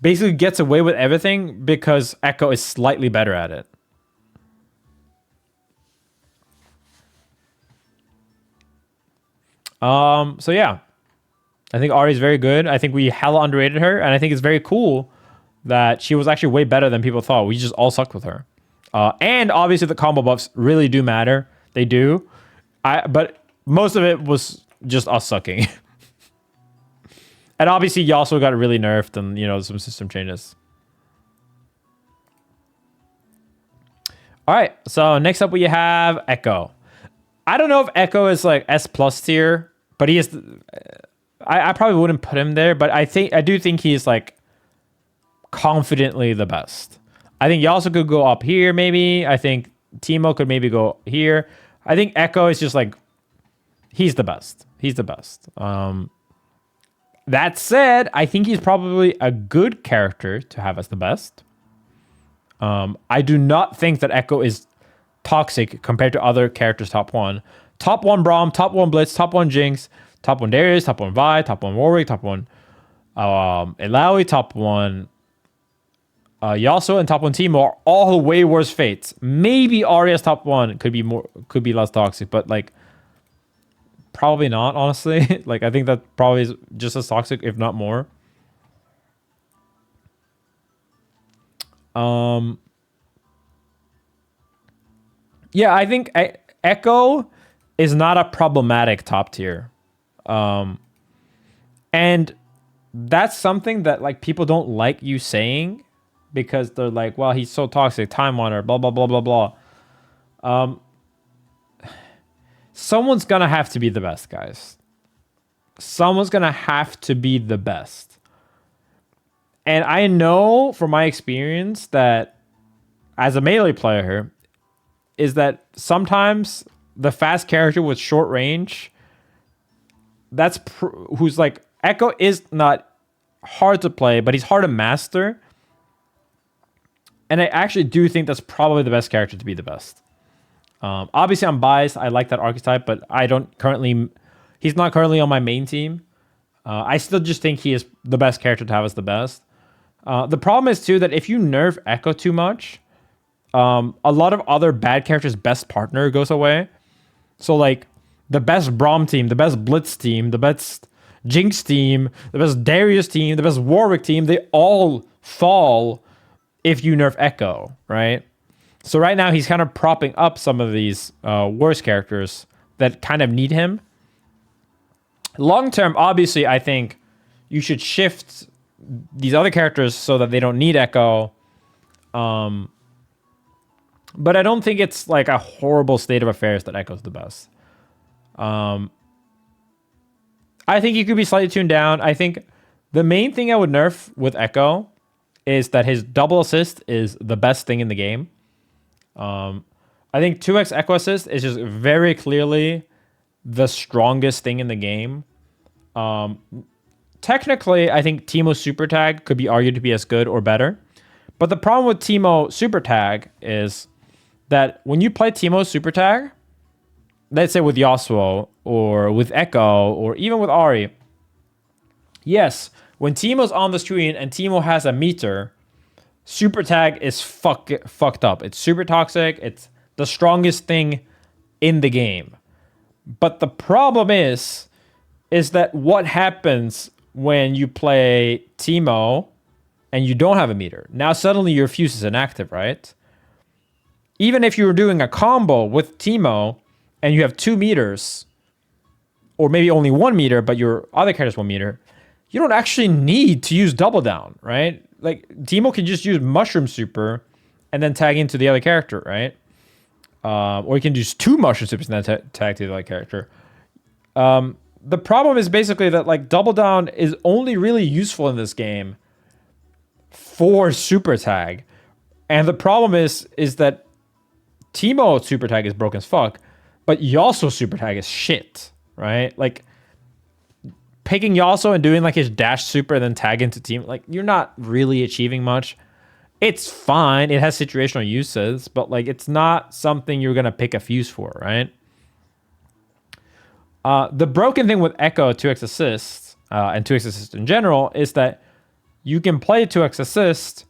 basically gets away with everything because Ekko is slightly better at it. So yeah, I think Ahri is very good. I think we hella underrated her, and I think it's very cool that she was actually way better than people thought. We just all sucked with her. And obviously the combo buffs really do matter. They do. But most of it was just us sucking. And obviously Yasuo got really nerfed and, you know, some system changes. All right, so next up we have Ekko. I don't know if Ekko is like S+ tier, but he is. I probably wouldn't put him there, but I do think he's like confidently the best. I think Yasuo could go up here maybe. I think Teemo could maybe go here. I think Ekko is just like, he's the best. He's the best. That said, I think he's probably a good character to have as the best. I do not think that Ekko is toxic compared to other characters top 1. Top 1 Braum, top 1 Blitz, top 1 Jinx, top 1 Darius, top 1 Vi, top 1 Warwick, top 1 Illaoi, top 1 Yasuo, and top 1 Teemo are all way worse fates. Maybe Ahri's top 1 could be less toxic, but like Probably not, honestly. Like, I think that probably is just as toxic, if not more. Yeah, I think Ekko is not a problematic top tier. And that's something that like people don't like you saying because they're like, well, he's so toxic, time water, blah blah blah blah blah. Someone's gonna have to be the best, guys. Someone's gonna have to be the best. And I know from my experience that as a melee player is that sometimes the fast character with short range, who's like, Ekko is not hard to play, but he's hard to master. And I actually do think that's probably the best character to be the best. Obviously, I'm biased. I like that archetype, but he's not currently on my main team. I still just think he is the best character to have as the best. The problem is, too, that if you nerf Ekko too much, a lot of other bad characters' best partner goes away. So, like, the best Braum team, the best Blitz team, the best Jinx team, the best Darius team, the best Warwick team, they all fall if you nerf Ekko, right? So right now he's kind of propping up some of these worse characters that kind of need him. Long term, obviously, I think you should shift these other characters so that they don't need Ekko. But I don't think it's like a horrible state of affairs that Ekko's the best. I think he could be slightly tuned down. I think the main thing I would nerf with Ekko is that his double assist is the best thing in the game. I think 2x Ekko assist is just very clearly the strongest thing in the game. Technically, I think Teemo Super Tag could be argued to be as good or better. But the problem with Teemo Super Tag is that when you play Teemo Super Tag, let's say with Yasuo or with Ekko or even with Ahri, yes, when Teemo's on the screen and Teemo has a meter, Super Tag is fucked up. It's super toxic. It's the strongest thing in the game. But the problem is that what happens when you play Teemo and you don't have a meter? Now suddenly your fuse is inactive, right? Even if you were doing a combo with Teemo and you have 2 meters, or maybe only 1 meter, but your other character's 1 meter, you don't actually need to use double down, right? Like, Teemo can just use Mushroom Super and then tag into the other character, right? Or you can use 2 Mushroom Supers and then tag to the other character. The problem is basically that, like, double down is only really useful in this game for Super Tag. And the problem is that Teemo Super Tag is broken as fuck, but Yasuo Super Tag is shit, right? Like, picking Yasuo and doing like his dash super and then tag into team, like, you're not really achieving much. It's fine. It has situational uses, but like, it's not something you're going to pick a fuse for, right? The broken thing with Ekko 2x assist and 2x assist in general is that you can play 2x assist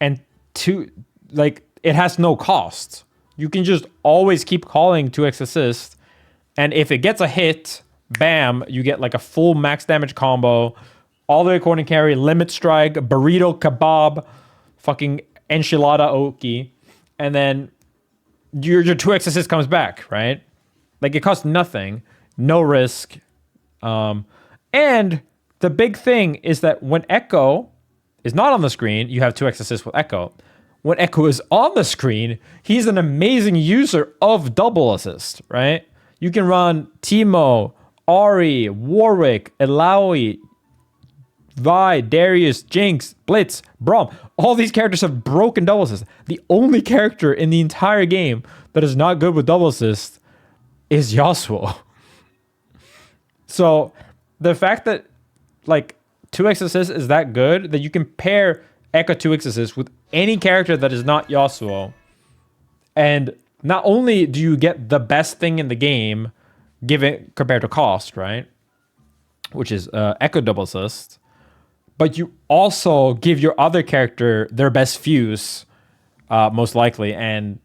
and it has no cost. You can just always keep calling 2x assist, and if it gets a hit, bam, you get like a full max damage combo, all the way corner carry, limit strike, burrito kebab, fucking enchilada oki, and then your 2x assist comes back, right? Like, it costs nothing, no risk. And the big thing is that when Ekko is not on the screen, you have 2x assist with Ekko. When Ekko is on the screen, he's an amazing user of double assist, right? You can run Teemo, Ahri, Warwick, Illaoi, Vi, Darius, Jinx, Blitz, Braum. All these characters have broken double assist. The only character in the entire game that is not good with double assist is Yasuo. So the fact that like 2x assist is that good, that you can pair Ekko 2x assist with any character that is not Yasuo, and not only do you get the best thing in the game given compared to cost, right, which is Ekko double assist, but you also give your other character their best fuse, most likely, and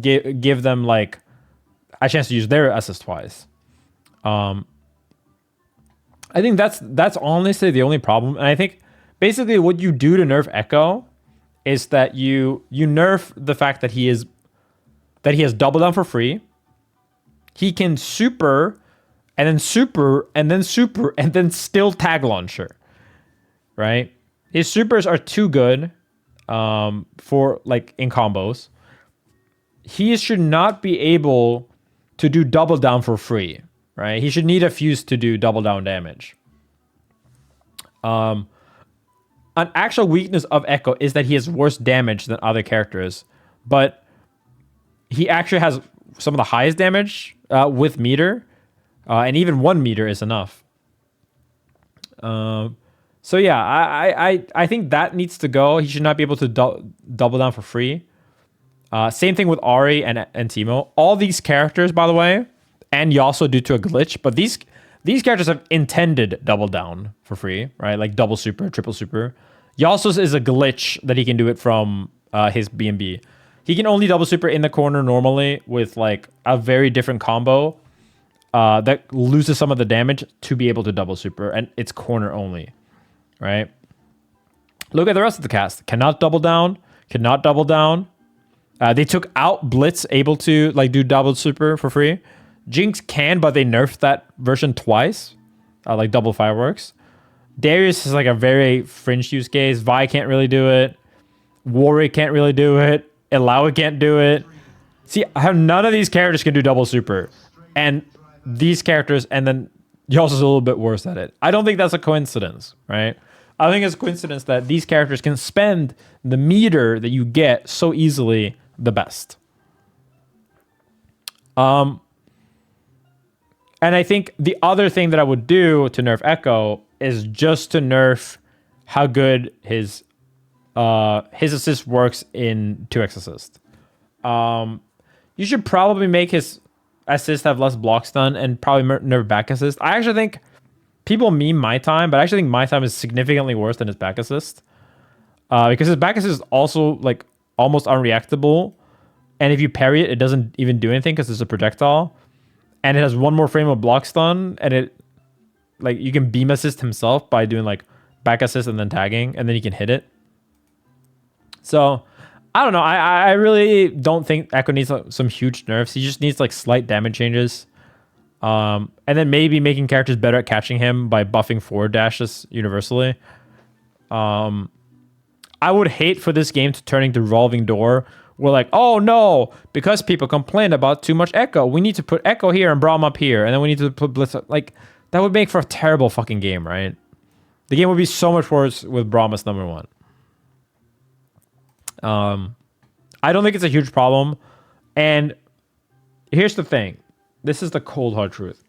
give them like a chance to use their assist twice. I think that's honestly the only problem. And I think basically what you do to nerf Ekko is that you nerf the fact that he has double down for free. He can super and then super and then super and then still tag launcher. Right? His supers are too good for like in combos. He should not be able to do double down for free, right? He should need a fuse to do double down damage. An actual weakness of Ekko is that he has worse damage than other characters, but he actually has some of the highest damage with meter, and even 1 meter is enough. So yeah, I think that needs to go. He should not be able to double down for free. Same thing with Ahri and Teemo. All these characters, by the way, and Yasuo due to a glitch, but these characters have intended double down for free, right? Like double super, triple super. Yasuo's is a glitch that he can do it from his B&B. He can only double super in the corner normally with like a very different combo that loses some of the damage to be able to double super, and it's corner only, right? Look at the rest of the cast. Cannot double down. Cannot double down. They took out Blitz, able to like do double super for free. Jinx can, but they nerfed that version twice, like double fireworks. Darius is like a very fringe use case. Vi can't really do it. Warwick can't really do it. Illaoi can't do it. See, how none of these characters can do double super, and these characters, and then Yasuo's a little bit worse at it. I don't think that's a coincidence, right? I think it's a coincidence that these characters can spend the meter that you get so easily the best. And I think the other thing that I would do to nerf Ekko is just to nerf how good his assist works in 2x assist. You should probably make his assist have less block stun and probably nerf back assist. I actually think people meme my time, but I actually think my time is significantly worse than his back assist. Because his back assist is also like almost unreactable. And if you parry it, it doesn't even do anything because it's a projectile. And it has one more frame of block stun. And it like you can beam assist himself by doing like back assist and then tagging. And then you can hit it. So I don't know. I really don't think Ekko needs like, some huge nerfs. He just needs like slight damage changes. And then maybe making characters better at catching him by buffing forward dashes universally. I would hate for this game to turn into revolving door. We're like, oh no, because people complain about too much Ekko, we need to put Ekko here and Braum up here, and then we need to put Blitz. Like that would make for a terrible fucking game, right? The game would be so much worse with Braum as number 1. I don't think it's a huge problem. And here's the thing. This is the cold hard truth.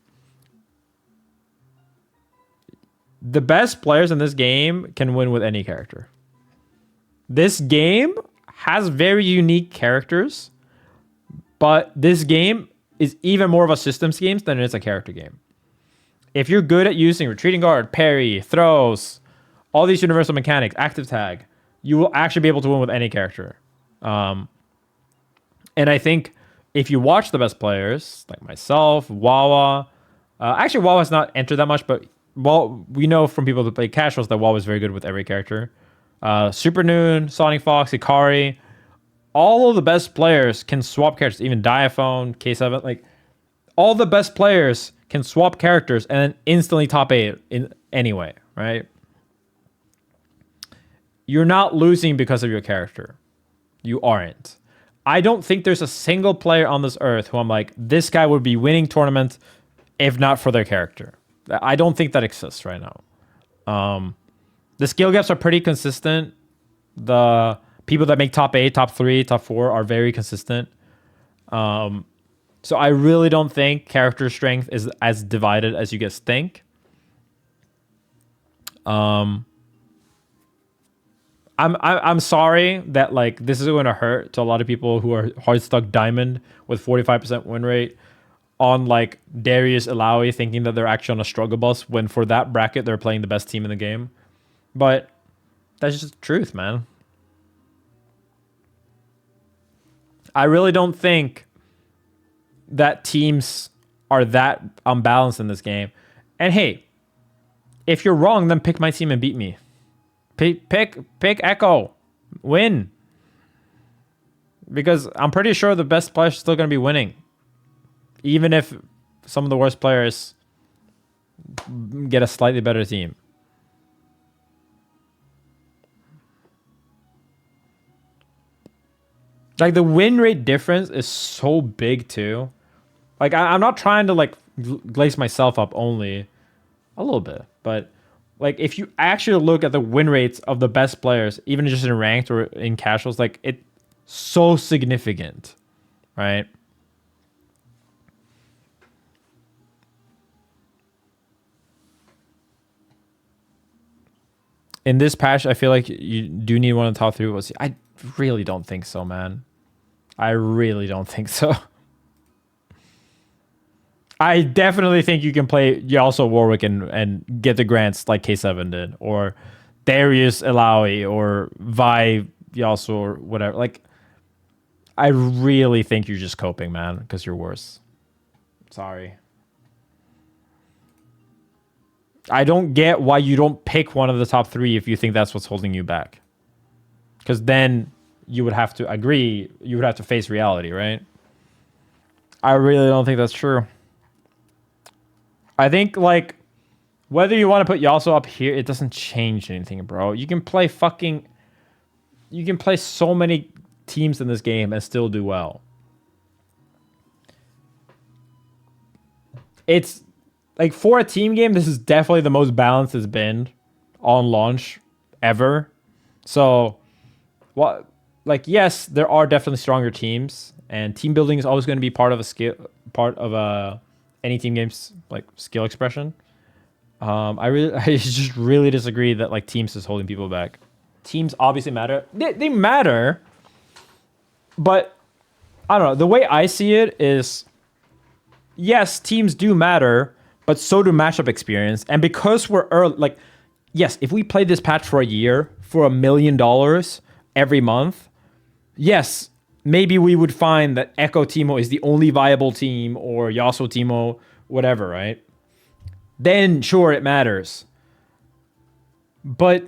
The best players in this game can win with any character. This game has very unique characters, but this game is even more of a systems game than it is a character game. If you're good at using retreating guard, parry, throws, all these universal mechanics, active tag, you will actually be able to win with any character. And I think if you watch the best players, like myself, Wawa, actually Wawa's not entered that much, but we know from people that play casuals that Wawa's very good with every character. Super Noon, Sonic Fox, Ikari, all of the best players can swap characters, even Diaphone, K7, like all the best players can swap characters and then instantly top 8 in any way, right? You're not losing because of your character. You aren't. I don't think there's a single player on this earth who I'm like, this guy would be winning tournaments if not for their character. I don't think that exists right now. The skill gaps are pretty consistent. The people that make top 8, top 3, top 4 are very consistent. So I really don't think character strength is as divided as you guys think. I'm sorry that like this is going to hurt to a lot of people who are hard stuck diamond with 45% win rate on like Darius, Illaoi, thinking that they're actually on a struggle bus when for that bracket they're playing the best team in the game. But that's just the truth, man. I really don't think that teams are that unbalanced in this game. And hey, if you're wrong, then pick my team and beat me. Pick Ekko. Win. Because I'm pretty sure the best players are still going to be winning. Even if some of the worst players get a slightly better team. Like, the win rate difference is so big, too. Like, I'm not trying to, like, glaze myself up only. A little bit. But, like, if you actually look at the win rates of the best players, even just in ranked or in casuals, like, it's so significant. Right? In this patch, I feel like you do need one of the top 3. I really don't think so, man. I really don't think so. I definitely think you can play Yasuo, Warwick, and get the grants like K7 did. Or Darius, Illaoi, or Vi, Yasuo, or whatever. Like, I really think you're just coping, man, because you're worse. Sorry. I don't get why you don't pick one of the top 3 if you think that's what's holding you back. Because then you would have to agree, you would have to face reality, right? I really don't think that's true. I think, like, whether you want to put Yasuo up here, it doesn't change anything, bro. You can play so many teams in this game and still do well. It's, like, for a team game, this is definitely the most balanced it's been on launch ever. So, what? Like, yes, there are definitely stronger teams, and team building is always going to be part of any team game's like skill expression. I just really disagree that like teams is holding people back. Teams obviously matter. They matter, but I don't know. The way I see it is, yes, teams do matter, but so do matchup experience. And because we're early, like, yes, if we played this patch for a year for $1 million every month, yes, maybe we would find that Ekko Teemo is the only viable team, or Yasuo Teemo, whatever, right? Then sure, it matters. But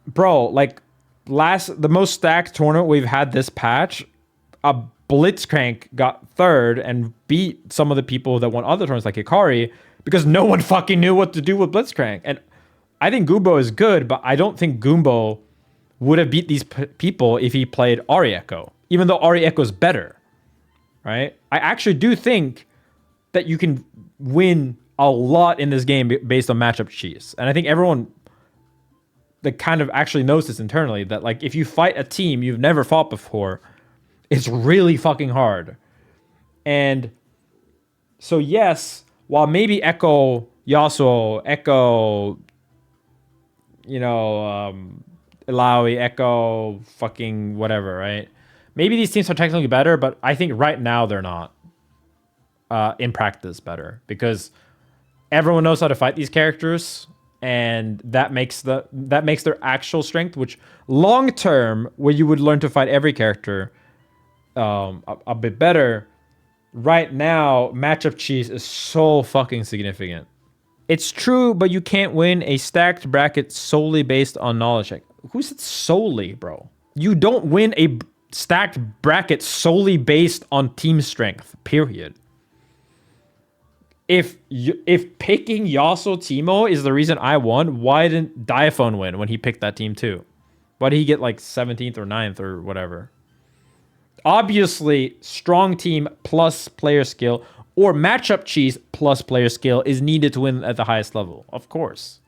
bro, like, the most stacked tournament we've had this patch, a Blitzcrank got third and beat some of the people that won other tournaments like Akari because no one fucking knew what to do with Blitzcrank. And I think Goombo is good, but I don't think Goombo would have beat these people if he played Ahri Ekko, even though Ahri Ekko is better, right? I actually do think that you can win a lot in this game based on matchup cheese. And I think everyone that kind of actually knows this internally, that like if you fight a team you've never fought before, it's really fucking hard. And so yes, while maybe Ekko, Yasuo, Ekko, Illaoi, Ekko, fucking whatever, right? Maybe these teams are technically better, but I think right now they're not in practice better, because everyone knows how to fight these characters, and that makes their actual strength, which long term, where you would learn to fight every character a bit better. Right now, matchup cheese is so fucking significant. It's true, but you can't win a stacked bracket solely based on knowledge. Like, who said solely, bro? You don't win a stacked bracket solely based on team strength, period. If picking Yasuo Teemo is the reason I won, why didn't Diaphone win when he picked that team too? Why did he get like 17th or 9th or whatever? Obviously, strong team plus player skill, or matchup cheese plus player skill, is needed to win at the highest level, of course.